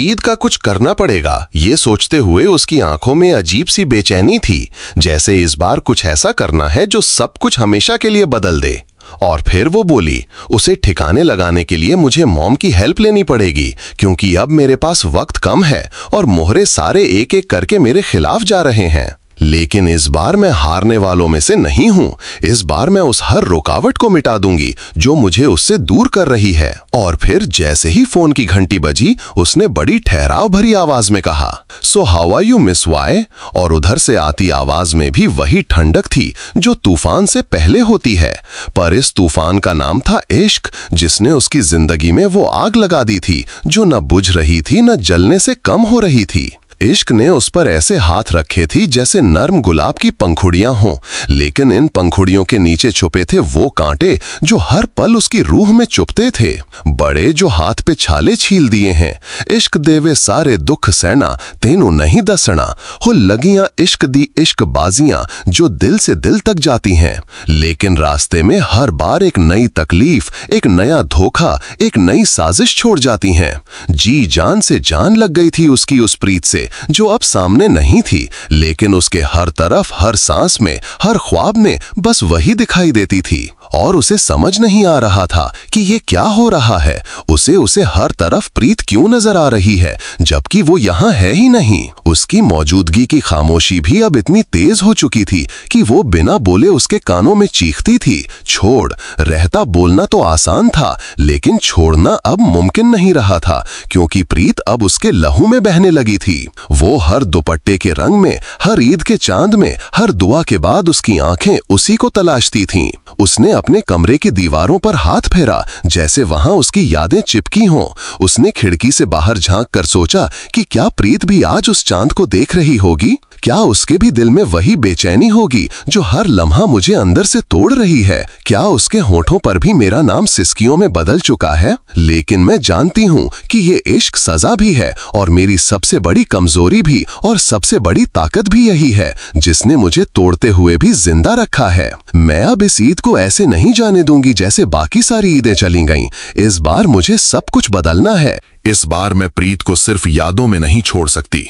ईद का कुछ करना पड़ेगा, ये सोचते हुए उसकी आंखों में अजीब सी बेचैनी थी, जैसे इस बार कुछ ऐसा करना है जो सब कुछ हमेशा के लिए बदल दे। और फिर वो बोली, उसे ठिकाने लगाने के लिए मुझे मॉम की हेल्प लेनी पड़ेगी, क्योंकि अब मेरे पास वक्त कम है और मोहरे सारे एक एक करके मेरे खिलाफ जा रहे हैं। लेकिन इस बार मैं हारने वालों में से नहीं हूं। इस बार मैं उस हर रुकावट को मिटा दूंगी जो मुझे उससे दूर कर रही है। और फिर जैसे ही फोन की घंटी बजी, उसने बड़ी ठहराव भरी आवाज में कहा, so how are you miss Y? और उधर से आती आवाज में भी वही ठंडक थी जो तूफान से पहले होती है। पर इस तूफान का नाम था इश्क, जिसने उसकी जिंदगी में वो आग लगा दी थी जो न बुझ रही थी न जलने से कम हो रही थी। इश्क ने उस पर ऐसे हाथ रखे थी जैसे नर्म गुलाब की पंखुड़ियां हों, लेकिन इन पंखुड़ियों के नीचे छुपे थे वो कांटे जो हर पल उसकी रूह में चुभते थे, बड़े जो हाथ पे छाले छील दिए हैं। इश्क देवे सारे दुख सहना, तेनू नहीं दसना, हो लगियां इश्क दी इश्क बाजियां जो दिल से दिल तक जाती हैं। लेकिन रास्ते में हर बार एक नई तकलीफ, एक नया धोखा, एक नई साजिश छोड़ जाती हैं। जी जान से जान लग गई थी उसकी उस प्रीत से जो अब सामने नहीं थी, लेकिन उसके हर तरफ, हर सांस में, हर ख्वाब में बस वही दिखाई देती थी। और उसे समझ नहीं आ रहा था कि ये क्या हो रहा है। उसे हर तरफ प्रीत क्यों नजर आ रही है जबकि वो यहाँ है ही नहीं। उसकी मौजूदगी की खामोशी भी अब इतनी तेज हो चुकी थी कि वो बिना बोले उसके कानों में चीखती थी, छोड़। रहता बोलना तो आसान था, लेकिन छोड़ना अब मुमकिन नहीं रहा था, क्योंकि प्रीत अब उसके लहू में बहने लगी थी। वो हर दुपट्टे के रंग में, हर ईद के चांद में, हर दुआ के बाद उसकी आंखें उसी को तलाशती थीं। उसने अपने कमरे की दीवारों पर हाथ फेरा जैसे वहां उसकी यादें चिपकी हों। उसने खिड़की से बाहर झांक कर सोचा कि क्या प्रीत भी आज उस चांद को देख रही होगी? क्या उसके भी दिल में वही बेचैनी होगी जो हर लम्हा मुझे अंदर से तोड़ रही है? क्या उसके होठों पर भी मेरा नाम सिसकियों में बदल चुका है? लेकिन मैं जानती हूँ कि ये इश्क सजा भी है और मेरी सबसे बड़ी कमजोरी भी, और सबसे बड़ी ताकत भी यही है जिसने मुझे तोड़ते हुए भी जिंदा रखा है। मैं अब इस ईद को ऐसे नहीं जाने दूंगी जैसे बाकी सारी ईदें चली गईं। इस बार मुझे सब कुछ बदलना है। इस बार मैं प्रीत को सिर्फ यादों में नहीं छोड़ सकती।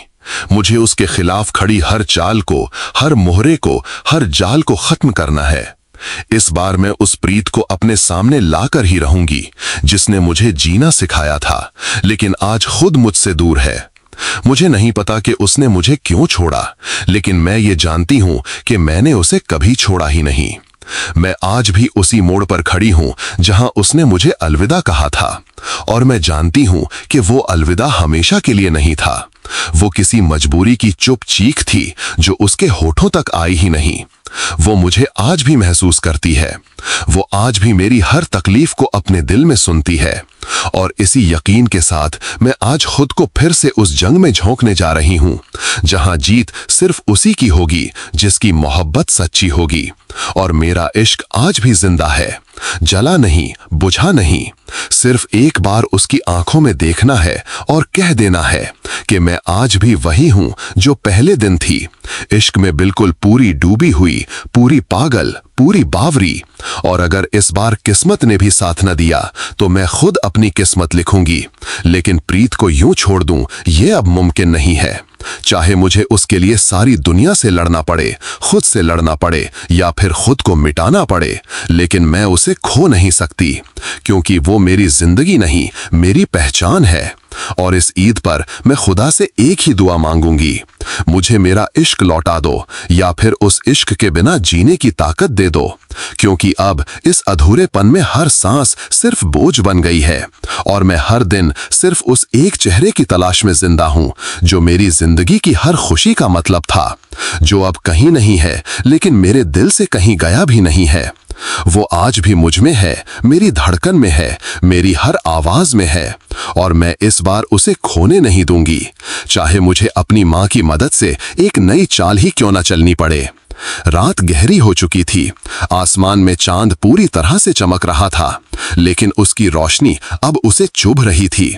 मुझे उसके खिलाफ खड़ी हर चाल को, हर मोहरे को, हर जाल को खत्म करना है। इस बार मैं उस प्रीत को अपने सामने लाकर ही रहूंगी जिसने मुझे जीना सिखाया था, लेकिन आज खुद मुझसे दूर है। मुझे नहीं पता कि उसने मुझे क्यों छोड़ा, लेकिन मैं ये जानती हूं कि मैंने उसे कभी छोड़ा ही नहीं। मैं आज भी उसी मोड़ पर खड़ी हूं जहां उसने मुझे अलविदा कहा था, और मैं जानती हूं कि वो अलविदा हमेशा के लिए नहीं था। वो किसी मजबूरी की चुप चीख थी जो उसके होठों तक आई ही नहीं। वो मुझे आज भी महसूस करती है। वो आज भी मेरी हर तकलीफ को अपने दिल में सुनती है। और इसी यकीन के साथ मैं आज खुद को फिर से उस जंग में झोंकने जा रही हूं जहां जीत सिर्फ उसी की होगी जिसकी मोहब्बत सच्ची होगी। और मेरा इश्क आज भी जिंदा है, जला नहीं, बुझा नहीं। सिर्फ एक बार उसकी आंखों में देखना है और कह देना है कि मैं आज भी वही हूं जो पहले दिन थी, इश्क में बिल्कुल पूरी डूबी हुई, पूरी पागल, पूरी बावरी। और अगर इस बार किस्मत ने भी साथ न दिया तो मैं खुद अपनी किस्मत लिखूंगी। लेकिन प्रीत को यूं छोड़ दूं, यह अब मुमकिन नहीं है। चाहे मुझे उसके लिए सारी दुनिया से लड़ना पड़े, खुद से लड़ना पड़े, या फिर खुद को मिटाना पड़े, लेकिन मैं उसे खो नहीं सकती, क्योंकि वो मेरी जिंदगी नहीं, मेरी पहचान है। और इस ईद पर मैं खुदा से एक ही दुआ मांगूंगी, मुझे मेरा इश्क लौटा दो, या फिर उस इश्क के बिना जीने की ताकत दे दो, क्योंकि अब इस अधूरेपन में हर सांस सिर्फ बोझ बन गई है। और मैं हर दिन सिर्फ उस एक चेहरे की तलाश में जिंदा हूं जो मेरी जिंदगी की हर खुशी का मतलब था, जो अब कहीं नहीं है, लेकिन मेरे दिल से कहीं गया भी नहीं है। वो आज भी मुझ में है, मेरी धड़कन में है, मेरी हर आवाज में है, और मैं इस बार उसे खोने नहीं दूंगी, चाहे मुझे अपनी मां की मदद से एक नई चाल ही क्यों न चलनी पड़े। रात गहरी हो चुकी थी, आसमान में चांद पूरी तरह से चमक रहा था, लेकिन उसकी रोशनी अब उसे चुभ रही थी,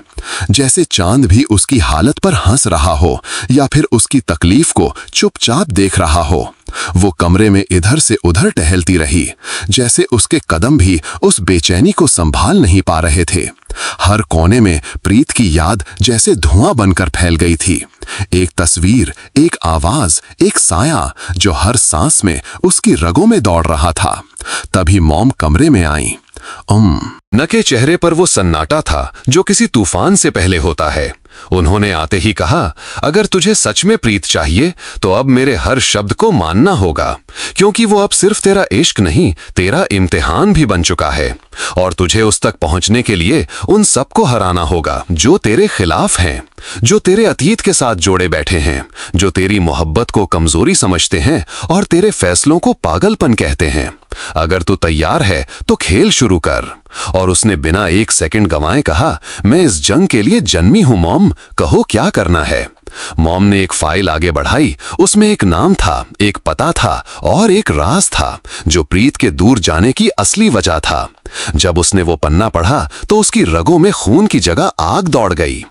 जैसे चांद भी उसकी हालत पर हंस रहा हो या फिर उसकी तकलीफ को चुपचाप देख रहा हो। वो कमरे में इधर से उधर टहलती रही, जैसे उसके कदम भी उस बेचैनी को संभाल नहीं पा रहे थे। हर कोने में प्रीत की याद जैसे धुआं बनकर फैल गई थी। एक तस्वीर, एक आवाज, एक साया जो हर सांस में उसकी रगों में दौड़ रहा था। तभी मॉम कमरे में आई। न के चेहरे पर वो सन्नाटा था जो किसी तूफान से पहले होता है। उन्होंने आते ही कहा, अगर तुझे सच में प्रीत चाहिए तो अब मेरे हर शब्द को मानना होगा, क्योंकि वो अब सिर्फ तेरा इश्क नहीं, तेरा इम्तिहान भी बन चुका है। और तुझे उस तक पहुंचने के लिए उन सबको हराना होगा जो तेरे खिलाफ हैं, जो तेरे अतीत के साथ जोड़े बैठे हैं, जो तेरी मोहब्बत को कमजोरी समझते हैं और तेरे फैसलों को पागलपन कहते हैं। अगर तू तैयार है तो खेल शुरू कर। और उसने बिना एक सेकंड गंवाए कहा, मैं इस जंग के लिए जन्मी हूं मॉम, कहो क्या करना है। मॉम ने एक फाइल आगे बढ़ाई। उसमें एक नाम था, एक पता था और एक राज था जो प्रीत के दूर जाने की असली वजह था। जब उसने वो पन्ना पढ़ा तो उसकी रगों में खून की जगह आग दौड़ गई।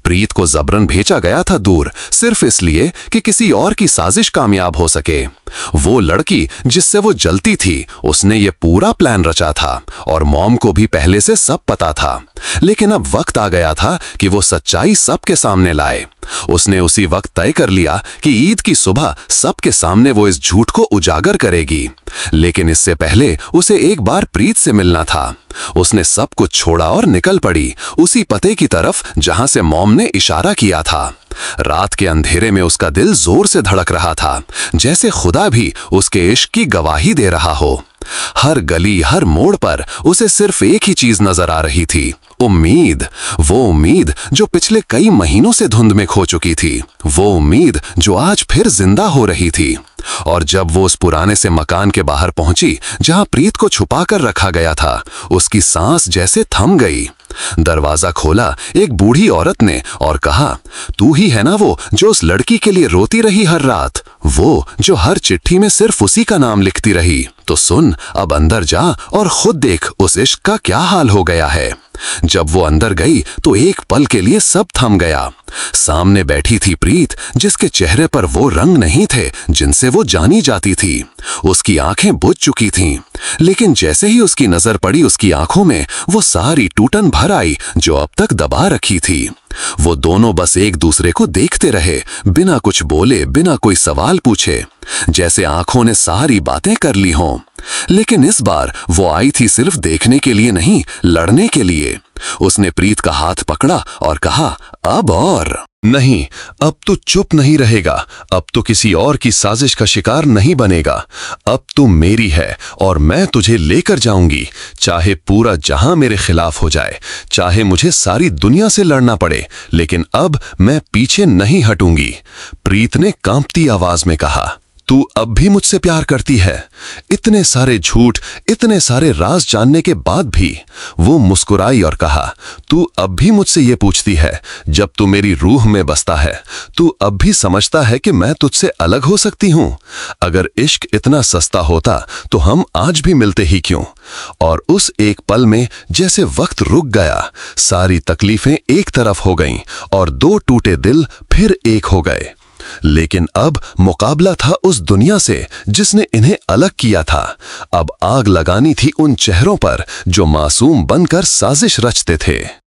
प्रीत को जबरन भेजा गया था दूर, सिर्फ इसलिए कि किसी और की साजिश कामयाब हो सके। वो लड़की जिससे वो जलती थी, उसने ये पूरा प्लान रचा था और मॉम को भी पहले से सब पता था। लेकिन अब वक्त आ गया था कि वो सच्चाई सबके सामने लाए। उसने उसी वक्त तय कर लिया कि ईद की सुबह सबके सामने वो इस झूठ को उजागर करेगी। लेकिन इससे पहले उसे एक बार प्रीत से मिलना था। उसने सब कुछ छोड़ा और निकल पड़ी उसी पते की तरफ जहां से मॉम ने इशारा किया था। रात के अंधेरे में उसका दिल जोर से धड़क रहा था, जैसे खुदा भी उसके इश्क की गवाही दे रहा हो। हर गली, हर मोड़ पर उसे सिर्फ एक ही चीज नजर आ रही थी, उम्मीद। वो उम्मीद जो पिछले कई महीनों से धुंध में खो चुकी थी, वो उम्मीद जो आज फिर जिंदा हो रही थी। और जब वो उस पुराने से मकान के बाहर पहुंची जहां प्रीत को छुपा कर रखा गया था, उसकी सांस जैसे थम गई। दरवाजा खोला एक बूढ़ी औरत ने और कहा, तू ही है ना वो जो उस लड़की के लिए रोती रही हर रात, वो जो हर चिट्ठी में सिर्फ उसी का नाम लिखती रही। तो सुन, अब अंदर जा और खुद देख उस इश्क का क्या हाल हो गया है। जब वो अंदर गई तो एक पल के लिए सब थम गया। सामने बैठी थी प्रीत, जिसके चेहरे पर वो रंग नहीं थे जिनसे वो जानी जाती थी। उसकी आंखें बुझ चुकी थीं, लेकिन जैसे ही उसकी नजर पड़ी उसकी आंखों में वो सारी टूटन भर आई जो अब तक दबा रखी थी। वो दोनों बस एक दूसरे को देखते रहे, बिना कुछ बोले, बिना कोई सवाल पूछे, जैसे आंखों ने सारी बातें कर ली हों। लेकिन इस बार वो आई थी सिर्फ देखने के लिए नहीं, लड़ने के लिए। उसने प्रीत का हाथ पकड़ा और कहा, अब और नहीं, अब तू चुप नहीं रहेगा, अब तो किसी और की साजिश का शिकार नहीं बनेगा। अब तू मेरी है और मैं तुझे लेकर जाऊंगी, चाहे पूरा जहां मेरे खिलाफ हो जाए, चाहे मुझे सारी दुनिया से लड़ना पड़े, लेकिन अब मैं पीछे नहीं हटूंगी। प्रीत ने कांपती आवाज में कहा, तू अब भी मुझसे प्यार करती है? इतने सारे झूठ, इतने सारे राज जानने के बाद भी। वो मुस्कुराई और कहा, तू अब भी मुझसे ये पूछती है जब तू मेरी रूह में बसता है? तू अब भी समझता है कि मैं तुझसे अलग हो सकती हूं? अगर इश्क इतना सस्ता होता तो हम आज भी मिलते ही क्यों? और उस एक पल में जैसे वक्त रुक गया, सारी तकलीफें एक तरफ हो गईं और दो टूटे दिल फिर एक हो गए। लेकिन अब मुकाबला था उस दुनिया से जिसने इन्हें अलग किया था। अब आग लगानी थी उन चेहरों पर जो मासूम बनकर साजिश रचते थे।